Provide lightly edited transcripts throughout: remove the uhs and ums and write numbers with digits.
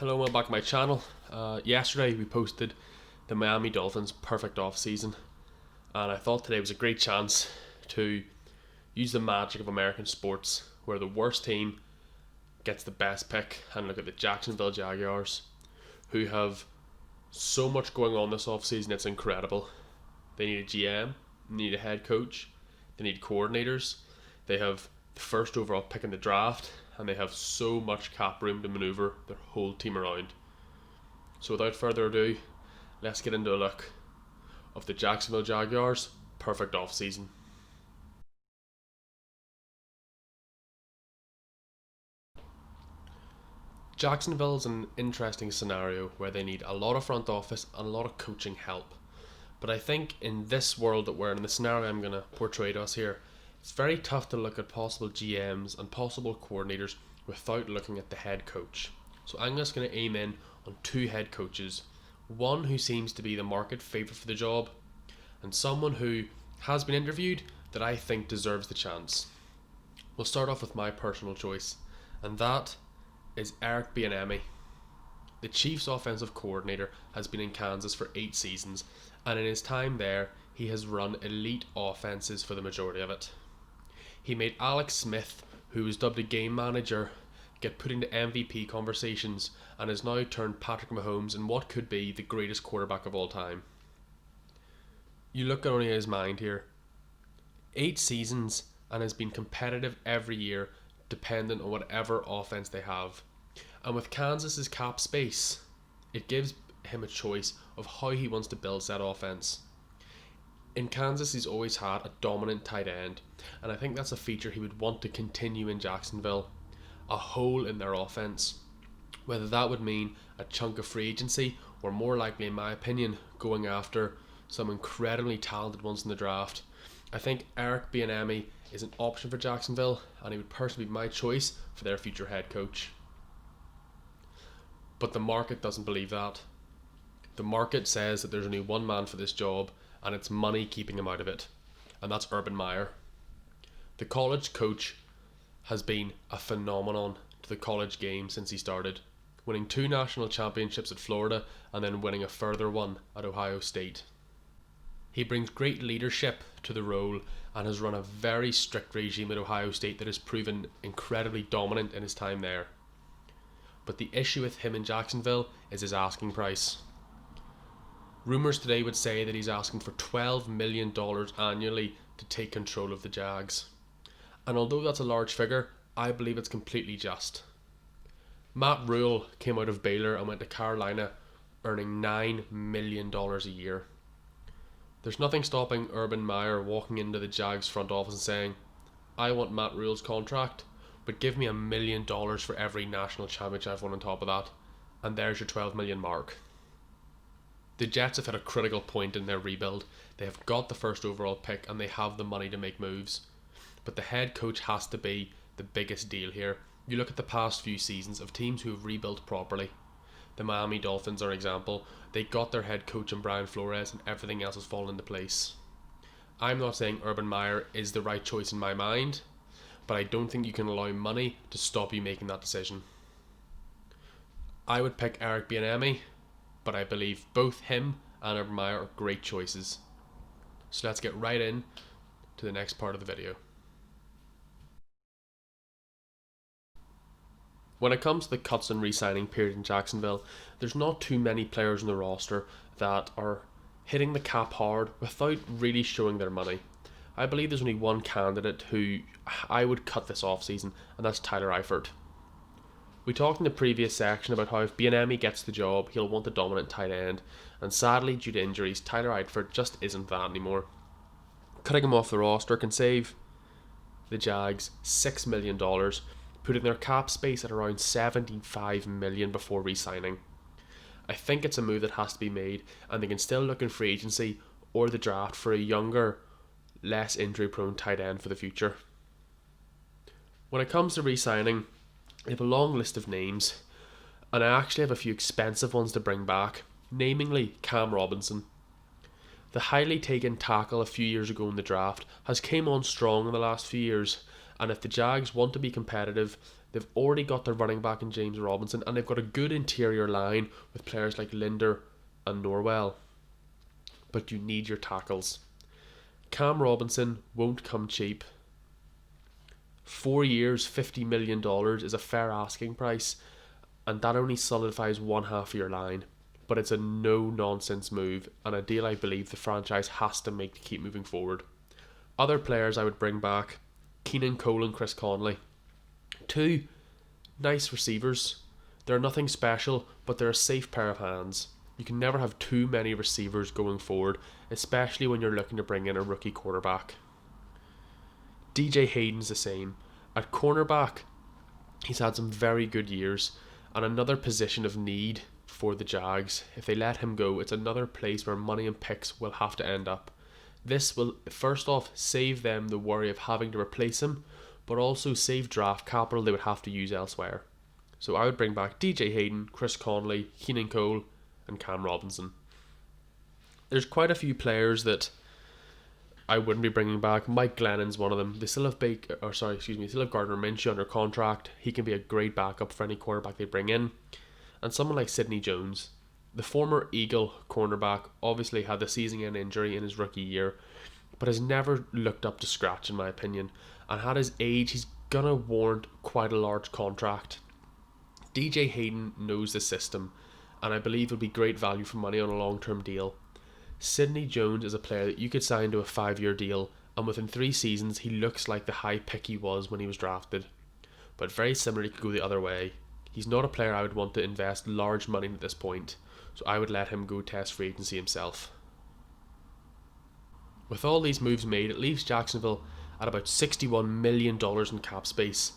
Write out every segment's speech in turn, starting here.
Hello, welcome back to my channel. Yesterday we posted the Miami Dolphins' perfect off-season, and I thought today was a great chance to use the magic of American sports, where the worst team gets the best pick, and look at the Jacksonville Jaguars, who have so much going on this off-season. It's incredible. They need a GM, they need a head coach, they need coordinators, they have the first overall pick in the draft, and they have so much cap room to maneuver their whole team around. So without further ado, let's get into a look of the Jacksonville Jaguars' perfect off-season. Jacksonville's an interesting scenario where they need a lot of front office and a lot of coaching help. But I think in this world that we're in, the scenario I'm going to portray to us here, it's very tough to look at possible GMs and possible coordinators without looking at the head coach. So I'm just going to aim in on two head coaches. One who seems to be the market favourite for the job, and someone who has been interviewed that I think deserves the chance. We'll start off with my personal choice, and that is Eric Bieniemey. The Chiefs' offensive coordinator has been in Kansas for 8 seasons, and in his time there, he has run elite offenses for the majority of it. He made Alex Smith, who was dubbed a game manager, get put into MVP conversations, and has now turned Patrick Mahomes in what could be the greatest quarterback of all time. You look at only his mind here. 8 seasons, and has been competitive every year, dependent on whatever offense they have. And with Kansas's cap space, it gives him a choice of how he wants to build that offense. In Kansas, he's always had a dominant tight end, and I think that's a feature he would want to continue in Jacksonville. A hole in their offense. Whether that would mean a chunk of free agency, or more likely, in my opinion, going after some incredibly talented ones in the draft. I think Eric Bieniemey is an option for Jacksonville, and he would personally be my choice for their future head coach. But the market doesn't believe that. The market says that there's only one man for this job, and it's money keeping him out of it, and that's Urban Meyer. The college coach has been a phenomenon to the college game since he started, winning 2 national championships at Florida and then winning a further one at Ohio State. He brings great leadership to the role and has run a very strict regime at Ohio State that has proven incredibly dominant in his time there. But the issue with him in Jacksonville is his asking price. Rumours today would say that he's asking for $12 million annually to take control of the Jags. And although that's a large figure, I believe it's completely just. Matt Rule came out of Baylor and went to Carolina earning $9 million a year. There's nothing stopping Urban Meyer walking into the Jags front office and saying, I want Matt Rule's contract, but give me $1 million for every national championship I've won on top of that, and there's your 12 million mark. The Jets have hit a critical point in their rebuild. They have got the first overall pick and they have the money to make moves. But the head coach has to be the biggest deal here. You look at the past few seasons of teams who have rebuilt properly. The Miami Dolphins are an example. They got their head coach in Brian Flores and everything else has fallen into place. I'm not saying Urban Meyer is the right choice in my mind, but I don't think you can allow money to stop you making that decision. I would pick Eric Bieniemey, but I believe both him and Urban Meyer are great choices. So let's get right in to the next part of the video. When it comes to the cuts and re-signing period in Jacksonville, there's not too many players in the roster that are hitting the cap hard without really showing their money. I believe there's only one candidate who I would cut this offseason, and that's Tyler Eifert. We talked in the previous section about how if Bieniemey gets the job, he'll want the dominant tight end, and sadly, due to injuries, Tyler Eifert just isn't that anymore. Cutting him off the roster can save the Jags $6 million, putting their cap space at around $75 million before re-signing. I think it's a move that has to be made, and they can still look in free agency or the draft for a younger, less injury-prone tight end for the future. When it comes to re-signing, I have a long list of names, and I actually have a few expensive ones to bring back, namely Cam Robinson. The highly taken tackle a few years ago in the draft has came on strong in the last few years, And if the Jags want to be competitive, they've already got their running back in James Robinson, and they've got a good interior line with players like Linder and Norwell. But you need your tackles. Cam Robinson won't come cheap. 4 years, $50 million is a fair asking price, and that only solidifies one half of your line. But it's a no-nonsense move, and a deal I believe the franchise has to make to keep moving forward. Other players I would bring back: Keenan Cole and Chris Conley. Two nice receivers. They're nothing special, but they're a safe pair of hands. You can never have too many receivers going forward, especially when you're looking to bring in a rookie quarterback. DJ Hayden's the same. At cornerback, he's had some very good years, and another position of need for the Jags. If they let him go, it's another place where money and picks will have to end up. This will, first off, save them the worry of having to replace him, but also save draft capital they would have to use elsewhere. So I would bring back DJ Hayden, Chris Conley, Keenan Cole, and Cam Robinson. There's quite a few players that I wouldn't be bringing back. Mike Glennon's one of them. They still have They still have Gardner Minshew under contract. He can be a great backup for any quarterback they bring in. And someone like Sidney Jones. The former Eagle cornerback obviously had the season-end injury in his rookie year, but has never looked up to scratch in my opinion. And at his age, he's gonna warrant quite a large contract. DJ Hayden knows the system, and I believe will be great value for money on a long-term deal. Sidney Jones is a player that you could sign to a 5-year deal, and within 3 seasons he looks like the high pick he was when he was drafted. But very similarly, could go the other way. He's not a player I would want to invest large money in at this point, so I would let him go test free agency himself. With all these moves made, it leaves Jacksonville at about $61 million in cap space,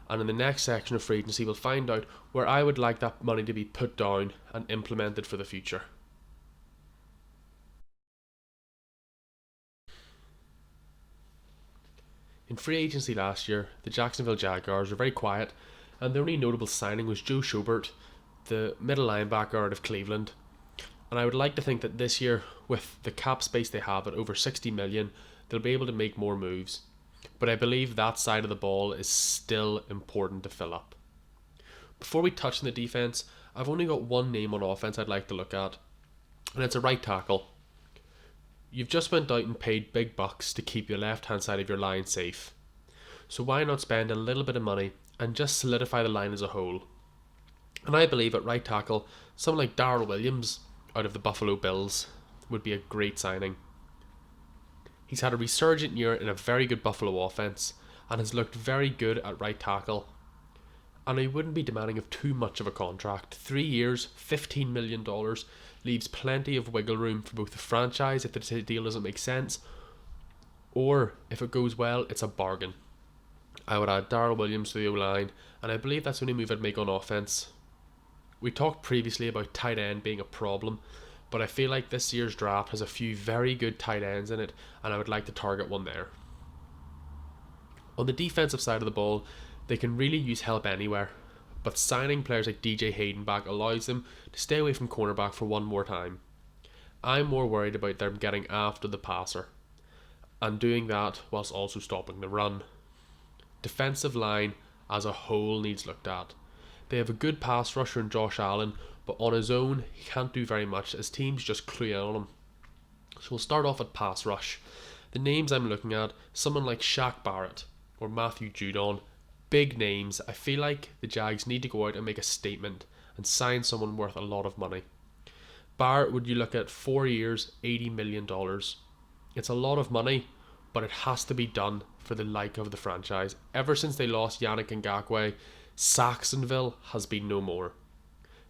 and in the next section of free agency we'll find out where I would like that money to be put down and implemented for the future. In free agency last year, the Jacksonville Jaguars were very quiet, and the only notable signing was Joe Schobert, the middle linebacker out of Cleveland. And I would like to think that this year, with the cap space they have at over $60 million, they'll be able to make more moves. But I believe that side of the ball is still important to fill up. Before we touch on the defense, I've only got one name on offense I'd like to look at, and it's a right tackle. You've just went out and paid big bucks to keep your left-hand side of your line safe. So why not spend a little bit of money and just solidify the line as a whole? And I believe at right tackle, someone like Darrell Williams out of the Buffalo Bills would be a great signing. He's had a resurgent year in a very good Buffalo offense and has looked very good at right tackle. And he wouldn't be demanding of too much of a contract. 3 years, $15 million leaves plenty of wiggle room for both the franchise if the deal doesn't make sense, or if it goes well, it's a bargain. I would add Darrell Williams to the O-line, and I believe that's the only move I'd make on offense. We talked previously about tight end being a problem, but I feel like this year's draft has a few very good tight ends in it, and I would like to target one there. On the defensive side of the ball, they can really use help anywhere, but signing players like DJ Hayden back allows them to stay away from cornerback for one more time. I'm more worried about them getting after the passer, and doing that whilst also stopping the run. Defensive line as a whole needs looked at. They have a good pass rusher in Josh Allen, but on his own he can't do very much as teams just clue in on him. So we'll start off at pass rush. The names I'm looking at, someone like Shaq Barrett or Matthew Judon, big names. I feel like the Jags need to go out and make a statement and sign someone worth a lot of money. Barrett, would you look at 4 years, $80 million. It's a lot of money, but it has to be done for the like of the franchise. Ever since they lost Yannick Ngakoue, Jacksonville has been no more.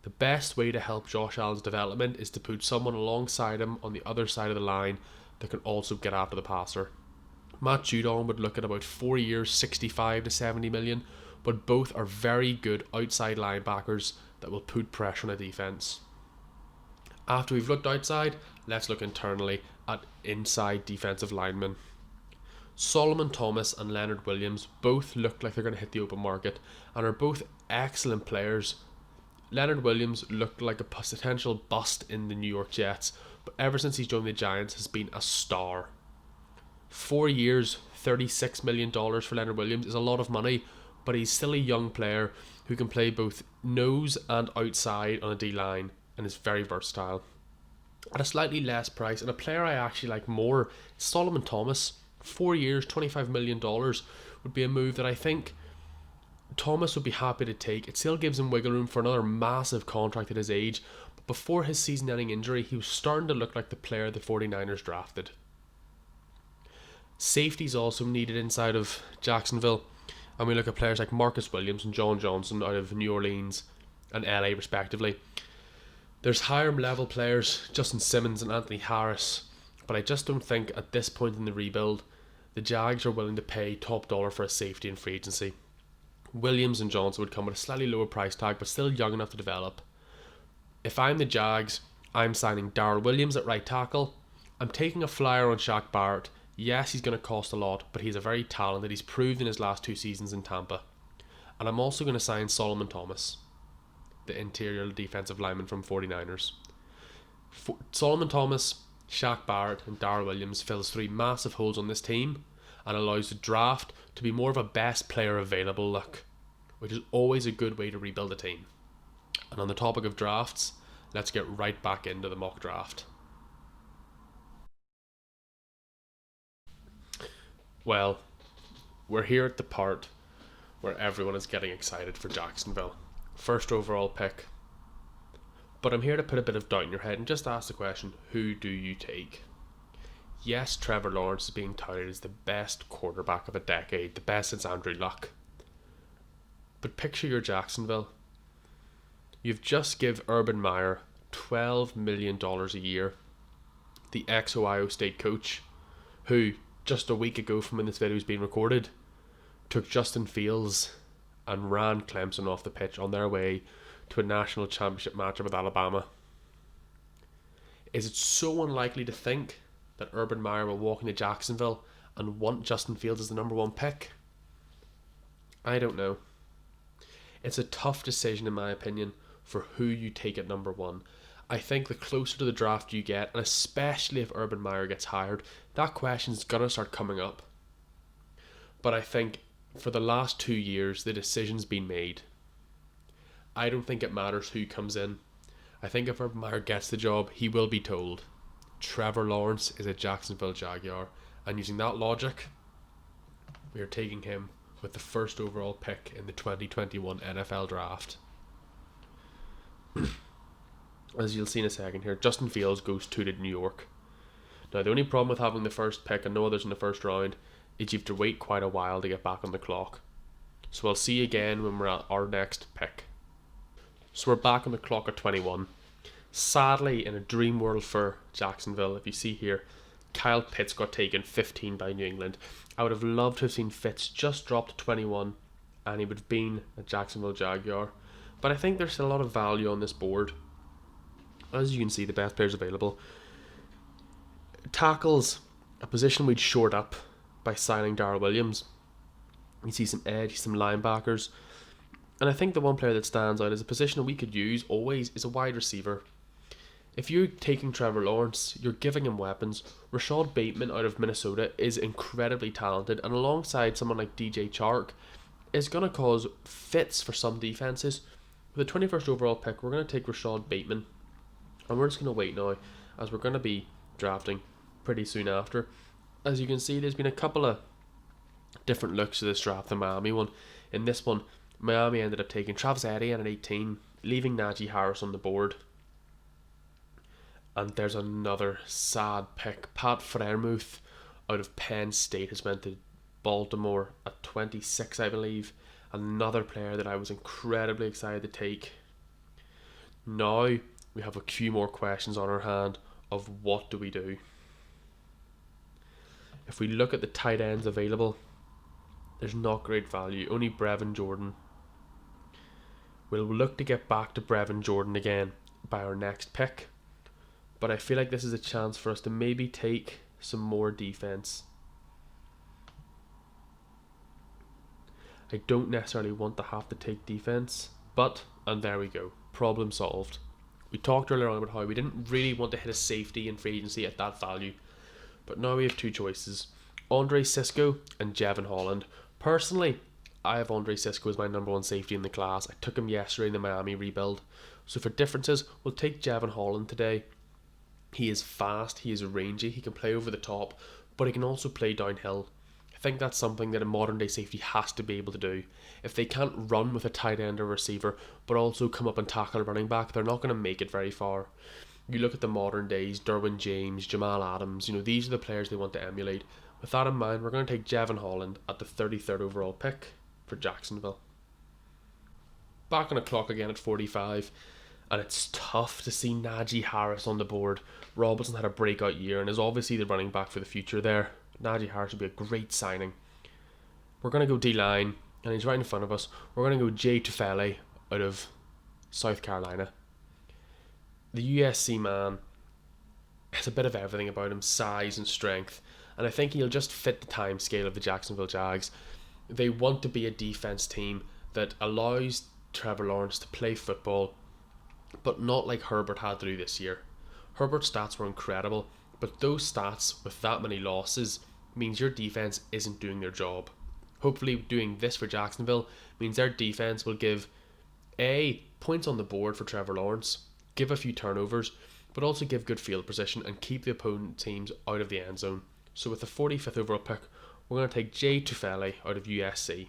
The best way to help Josh Allen's development is to put someone alongside him on the other side of the line that can also get after the passer. Matt Judon would look at about 4 years, 65 to 70 million, but both are very good outside linebackers that will put pressure on a defense. After we've looked outside, let's look internally at inside defensive linemen. Solomon Thomas and Leonard Williams both look like they're going to hit the open market and are both excellent players. Leonard Williams looked like a potential bust in the New York Jets, but ever since he's joined the Giants has been a star. 4 years, $36 million for Leonard Williams is a lot of money, but he's still a young player who can play both nose and outside on a D-line and is very versatile. At a slightly less price, and a player I actually like more, Solomon Thomas. 4 years, $25 million would be a move that I think Thomas would be happy to take. It still gives him wiggle room for another massive contract at his age, but before his season-ending injury, he was starting to look like the player the 49ers drafted. Safeties also needed inside of Jacksonville, and we look at players like Marcus Williams and John Johnson out of New Orleans and LA respectively. There's higher level players, Justin Simmons and Anthony Harris, but I just don't think at this point in the rebuild the Jags are willing to pay top dollar for a safety in free agency. Williams and Johnson would come with a slightly lower price tag, but still young enough to develop. If I'm the Jags, I'm signing Darrell Williams at right tackle. I'm taking a flyer on Shaq Barrett. Yes, he's going to cost a lot, but he's a very talented. He's proved in his last 2 seasons in Tampa. And I'm also going to sign Solomon Thomas, the interior defensive lineman from 49ers. Solomon Thomas, Shaq Barrett and Darrell Williams fills 3 massive holes on this team and allows the draft to be more of a best player available look, which is always a good way to rebuild a team. And on the topic of drafts, let's get right back into the mock draft. Well, we're here at the part where everyone is getting excited for Jacksonville. First overall pick. But I'm here to put a bit of doubt in your head and just ask the question, who do you take? Yes, Trevor Lawrence is being touted as the best quarterback of a decade, the best since Andrew Luck. But picture your Jacksonville. You've just give Urban Meyer $12 million a year, the ex-Ohio State coach, who, just a week ago from when this video is being recorded, took Justin Fields and ran Clemson off the pitch on their way to a national championship matchup with Alabama. Is it so unlikely to think that Urban Meyer will walk into Jacksonville and want Justin Fields as the number 1 pick? I don't know. It's a tough decision in my opinion for who you take at number 1. I think the closer to the draft you get, and especially if Urban Meyer gets hired, that question's going to start coming up. But I think for the last 2 years, the decision's been made. I don't think it matters who comes in. I think if Urban Meyer gets the job, he will be told Trevor Lawrence is a Jacksonville Jaguar. And using that logic, we are taking him with the first overall pick in the 2021 NFL Draft. As you'll see in a second here, Justin Fields goes to New York. Now, the only problem with having the first pick and no others in the first round is you have to wait quite a while to get back on the clock. So I'll see you again when we're at our next pick. So we're back on the clock at 21. Sadly, in a dream world for Jacksonville, if you see here, Kyle Pitts got taken 15 by New England. I would have loved to have seen Fitz just drop to 21 and he would have been a Jacksonville Jaguar. But I think there's still a lot of value on this board. As you can see, the best players available. Tackles, a position we'd short up by signing Darrell Williams. You see some edge, some linebackers. And I think the one player that stands out as a position that we could use always is a wide receiver. If you're taking Trevor Lawrence, you're giving him weapons. Rashad Bateman out of Minnesota is incredibly talented, and alongside someone like DJ Chark is going to cause fits for some defenses. With the 21st overall pick, we're going to take Rashad Bateman, and we're just going to wait now, as we're going to be drafting pretty soon after. As you can see, there's been a couple of different looks to this draft, the Miami one. In this one, Miami ended up taking Travis Etienne at 18, leaving Najee Harris on the board. And there's another sad pick. Pat Freiermuth out of Penn State has went to Baltimore at 26, I believe. Another player that I was incredibly excited to take. Now we have a few more questions on our hand of what do we do. If we look at the tight ends available, there's not great value. Only Brevin Jordan. We'll look to get back to Brevin Jordan again by our next pick. But I feel like this is a chance for us to maybe take some more defense. I don't necessarily want to have to take defense, but, and there we go, problem solved. We talked earlier on about how we didn't really want to hit a safety in free agency at that value, but now we have 2 choices. Andre Sisco and Jevon Holland. Personally, I have Andre Sisco as my number one safety in the class. I took him yesterday in the Miami rebuild. So for differences, we'll take Jevon Holland today. He is fast, he is rangy, he can play over the top, but he can also play downhill. I think that's something that a modern day safety has to be able to do. If they can't run with a tight end or receiver, but also come up and tackle a running back, they're not going to make it very far. You look at the modern days, Derwin James, Jamal Adams, these are the players they want to emulate. With that in mind, we're going to take Jevon Holland at the 33rd overall pick for Jacksonville. Back on the clock again at 45, and it's tough to see Najee Harris on the board. Robinson had a breakout year and is obviously the running back for the future there. Najee Harris would be a great signing. We're going to go D-line, and he's right in front of us. We're going to go Jay Tufele out of South Carolina. The USC man has a bit of everything about him, size and strength, and I think he'll just fit the time scale of the Jacksonville Jags. They want to be a defense team that allows Trevor Lawrence to play football, but not like Herbert had to do this year. Herbert's stats were incredible, but those stats with that many losses means your defense isn't doing their job. Hopefully doing this for Jacksonville means their defense will give points on the board for Trevor Lawrence, give a few turnovers, but also give good field position and keep the opponent teams out of the end zone. So with the 45th overall pick, we're going to take Jay Tufele out of USC.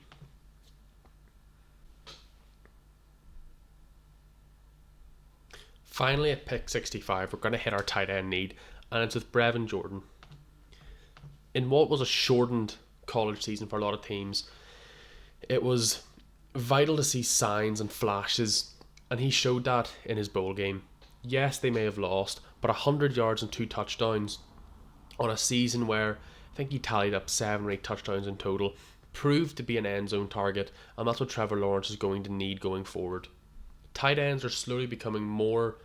Finally, at pick 65, we're going to hit our tight end need, and it's with Brevin Jordan. In what was a shortened college season for a lot of teams, it was vital to see signs and flashes, and he showed that in his bowl game. Yes, they may have lost, but 100 yards and 2 touchdowns on a season where I think he tallied up 7 or 8 touchdowns in total proved to be an end zone target, and that's what Trevor Lawrence is going to need going forward. Tight ends are slowly becoming more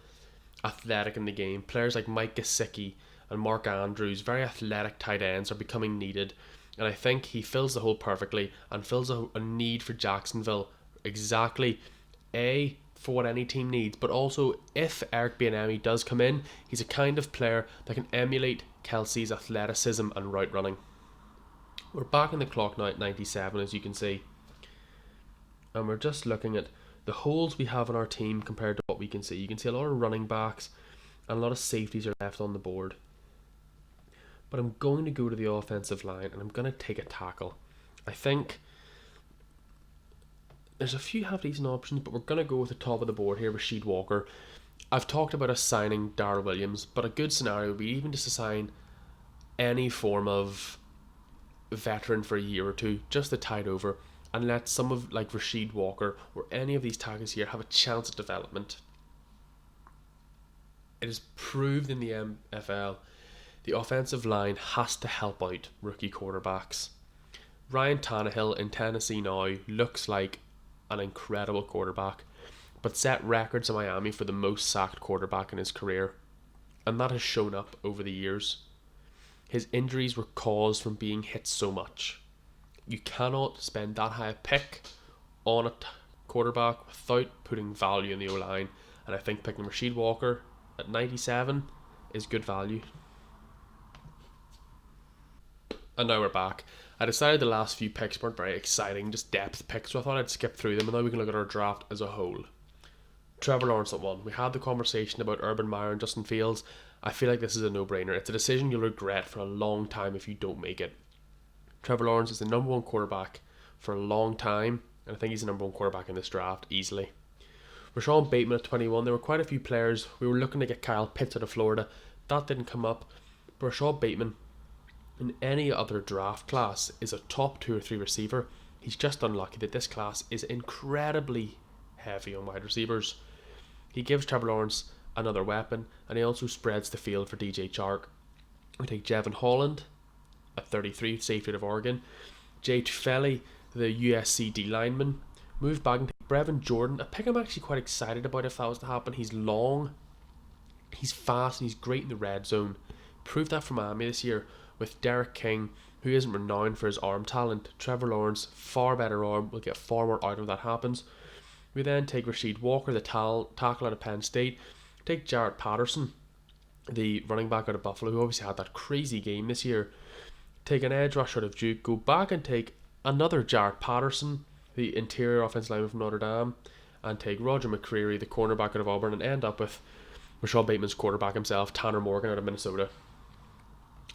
athletic in the game. Players like Mike Gesicki and Mark Andrews, very athletic tight ends, are becoming needed, and I think he fills the hole perfectly and fills a need for Jacksonville exactly for what any team needs, but also if Eric Bieniemey does come in, he's a kind of player that can emulate Kelsey's athleticism and route running. We're back in the clock now at 97, as you can see, and we're just looking at the holes we have in our team compared to what we can see. You can see a lot of running backs and a lot of safeties are left on the board. But I'm going to go to the offensive line and I'm going to take a tackle. I think there's a few half decent options, but we're going to go with the top of the board here with Rasheed Walker. I've talked about us signing Darrell Williams, but a good scenario would be even just to sign any form of veteran for a year or two, just to tide over, and let some of like Rasheed Walker or any of these tackles here have a chance at development. It is proved in the NFL the offensive line has to help out rookie quarterbacks. Ryan Tannehill in Tennessee now looks like an incredible quarterback, but set records in Miami for the most sacked quarterback in his career, and that has shown up over the years. His injuries were caused from being hit so much. You cannot spend that high a pick on a quarterback without putting value in the O-line, and I think picking Rasheed Walker at 97 is good value. And now we're back. I decided the last few picks weren't very exciting, just depth picks, so I thought I'd skip through them, and now we can look at our draft as a whole. Trevor Lawrence at 1. We had the conversation about Urban Meyer and Justin Fields. I feel like this is a no-brainer. It's a decision you'll regret for a long time if you don't make it. Trevor Lawrence is the number 1 quarterback for a long time, and I think he's the number 1 quarterback in this draft, easily. Rashad Bateman at 21. There were quite a few players. We were looking to get Kyle Pitts out of Florida. That didn't come up. But Rashad Bateman, in any other draft class, is a top 2 or 3 receiver. He's just unlucky that this class is incredibly heavy on wide receivers. He gives Trevor Lawrence another weapon, and he also spreads the field for DJ Chark. We take Jevon Holland at 33, safety out of Oregon. Jay Tufele, the USC D lineman. Move back and take Brevin Jordan, a pick I'm actually quite excited about if that was to happen. He's long, he's fast, and he's great in the red zone. Proved that from Miami this year with Derek King, who isn't renowned for his arm talent. Trevor Lawrence, far better arm, will get far more out of that happens. We then take Rasheed Walker, the tackle out of Penn State. Take Jarrett Patterson, the running back out of Buffalo, who obviously had that crazy game this year. take an edge rush out of Duke, go back and take another Jarrett Patterson, the interior offensive lineman from Notre Dame, and take Roger McCreary, the cornerback out of Auburn, and end up with Rashad Bateman's quarterback himself, Tanner Morgan out of Minnesota.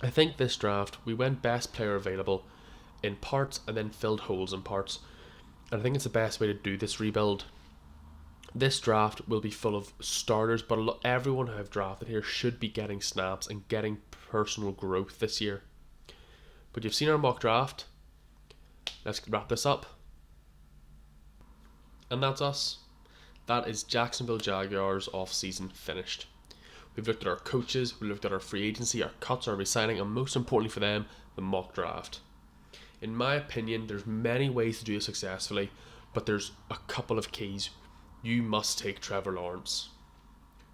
I think this draft, we went best player available in parts and then filled holes in parts. And I think it's the best way to do this rebuild. This draft will be full of starters, but everyone who I've drafted here should be getting snaps and getting personal growth this year. But you've seen our mock draft. Let's wrap this up. And that's us. That is Jacksonville Jaguars off-season finished. We've looked at our coaches, we've looked at our free agency, our cuts, our resigning, and most importantly for them, the mock draft. In my opinion, there's many ways to do it successfully, but there's a couple of keys. You must take Trevor Lawrence.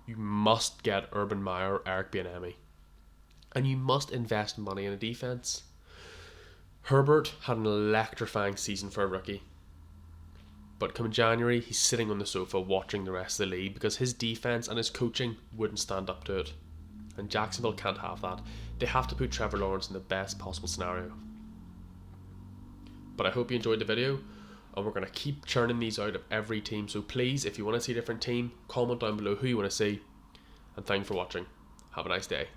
You must get Urban Meyer or Eric Bieniemey. And you must invest money in a defense. Herbert had an electrifying season for a rookie. But come January, he's sitting on the sofa watching the rest of the league because his defense and his coaching wouldn't stand up to it. And Jacksonville can't have that. They have to put Trevor Lawrence in the best possible scenario. But I hope you enjoyed the video, and we're going to keep churning these out of every team. So please, if you want to see a different team, comment down below who you want to see. And thanks for watching. Have a nice day.